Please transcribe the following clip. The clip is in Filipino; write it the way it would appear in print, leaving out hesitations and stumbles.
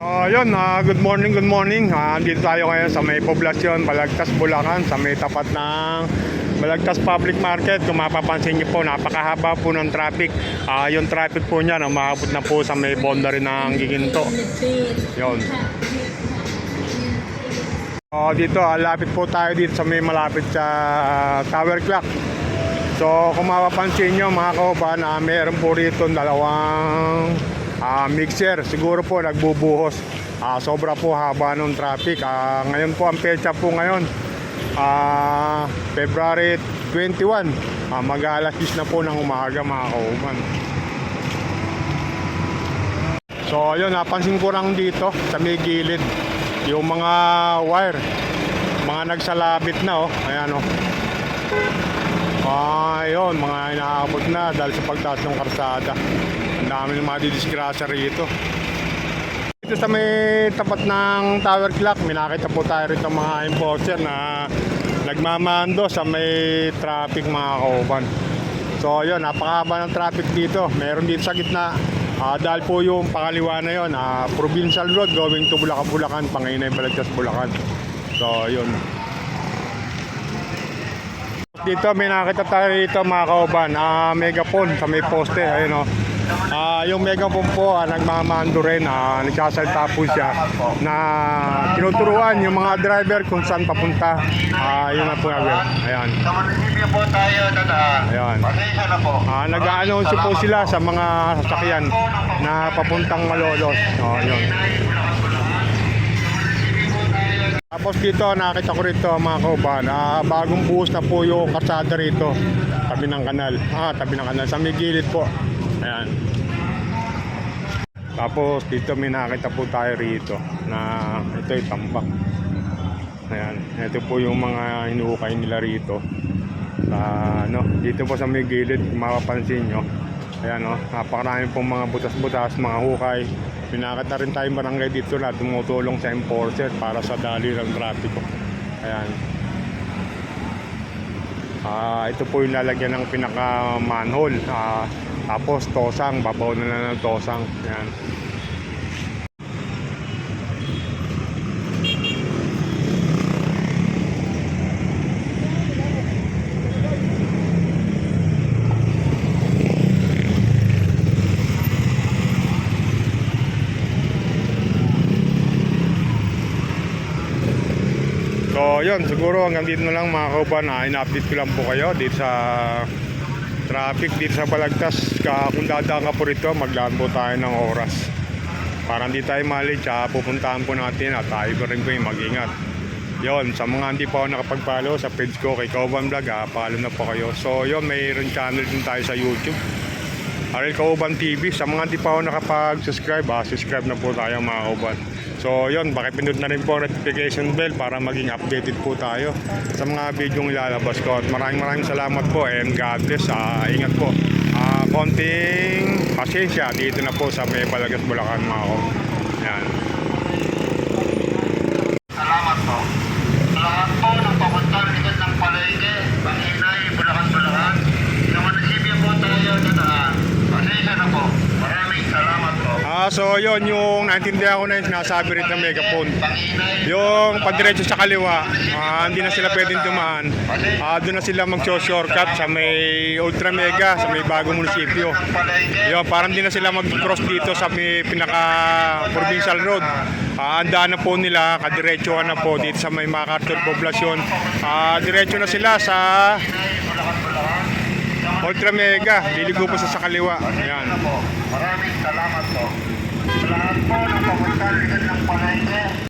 Yun, good morning, good morning. Dito tayo ngayon sa may poblasyon, Balagtas, Bulacan, sa may tapat ng Balagtas Public Market. Kung mapapansin niyo po, napakahaba po ng traffic. Yung traffic po niya, umaabot na po sa may boundary ng Giginto. Yun. Dito, lapit po tayo dito sa may malapit sa Tower Clock. So, kung mapapansin niyo mga kauban, meron po rito dalawang mixer. Siguro po nagbubuhos. Sobra po haba ng traffic. Ngayon po ang petsa po ngayon, February 21. Mag-alas 10 na po ng umaga mga kauban. So ayun, napansin ko lang dito sa may gilid yung mga wire, mga nagsalabit na ayan ayun, mga inaabot na dahil sa pagtaas ng karsada. Ang dami ng mga didisgrasya rito. Dito sa may tapat ng Tower Clock, may nakita po tayo rito mga enforcer na nagmamando sa may traffic mga kauban. So ayun, napakahaba ng traffic dito. Meron dito sa gitna, dahil po yung pangaliwa na yun, Provincial Road going to Bulacan, Panginay, Balagtas, Bulacan. So ayun. Dito may nakita tayo dito mga kauban, megaphone sa may poste. Ayun yung megaphone po, nagmamando rin, nagsasalta po siya na tinuturuan yung mga driver kung saan papunta. Yun na po ayan. Sa munisipyo po tayo dadaan. Ayan. Pasensya na po. Nag-a-announce po sila sa mga sasakyan na papuntang Malolos. Yun. Tapos dito nakita ko rito mga kauban, bagong buhos na po yung kalsada rito, tabi ng kanal. Tabi ng kanal sa may gilid po. Ayan. Tapos dito may nakita po tayo rito na ito ay tambak. Ayan, ito po yung mga hinuhukay nila rito. Dito po sa may gilid, kung mapapansin nyo. Ayan napakarami pong mga butas-butas, mga hukay. Pinakita rin tayong barangay dito na tumutulong sa enforcer para sa dali ng trapiko. Ayan. Ito po yung lalagyan ng pinaka-manhole. Tapos tosang, babaw na lang ng tosang. Ayan. So yun, siguro hanggang dito na lang mga kauban. In-update ko lang po kayo dito sa traffic dito sa Balagtas. Kung dadaan ka po rito, maglaan po tayo ng oras para hindi tayo mali. Pupuntahan po natin at tayo pa rin po yung mag-ingat. Yun, sa mga hindi pa ako nakapag-follow sa page ko kay Kauban Vlog, follow na po kayo. So yun, mayroon channel din tayo sa YouTube, Ariel Kauban TV. Sa mga hindi pa ako nakapag-subscribe, subscribe na po tayo mga kauban. So yun, pakipindot na rin po ang notification bell para maging updated po tayo sa mga video ng ilalabas ko. At maraming salamat po and God bless. Ingat po. Konting pasensya dito na po sa may Balagtas, Bulacan mga kauban. Yan. Salamat po. Lahat po ng papunta likod ng palengke, Panginay, Bulacan. Sa munisipyo po tayo dadaan. Pasensya na po. Maraming salamat po. So yun, yung naintindihan ko na yung sinasabi rin ng megaphone. Yung pagdiretso sa kaliwa, hindi na sila pwedeng dumaan. Doon na sila mag-shortcut sa may Ultra Mega, sa may bagong munisipyo. Yun, parang hindi na sila mag-cross dito sa may pinaka-provincial road. Andaan na po nila, kadiretso na po dito sa may MacArthur poblasyon. Diretso na sila sa Ultra Mega, liligo po sa kaliwa. Ayan. Maraming salamat po. Lahat po ng papunta likod ng palengke.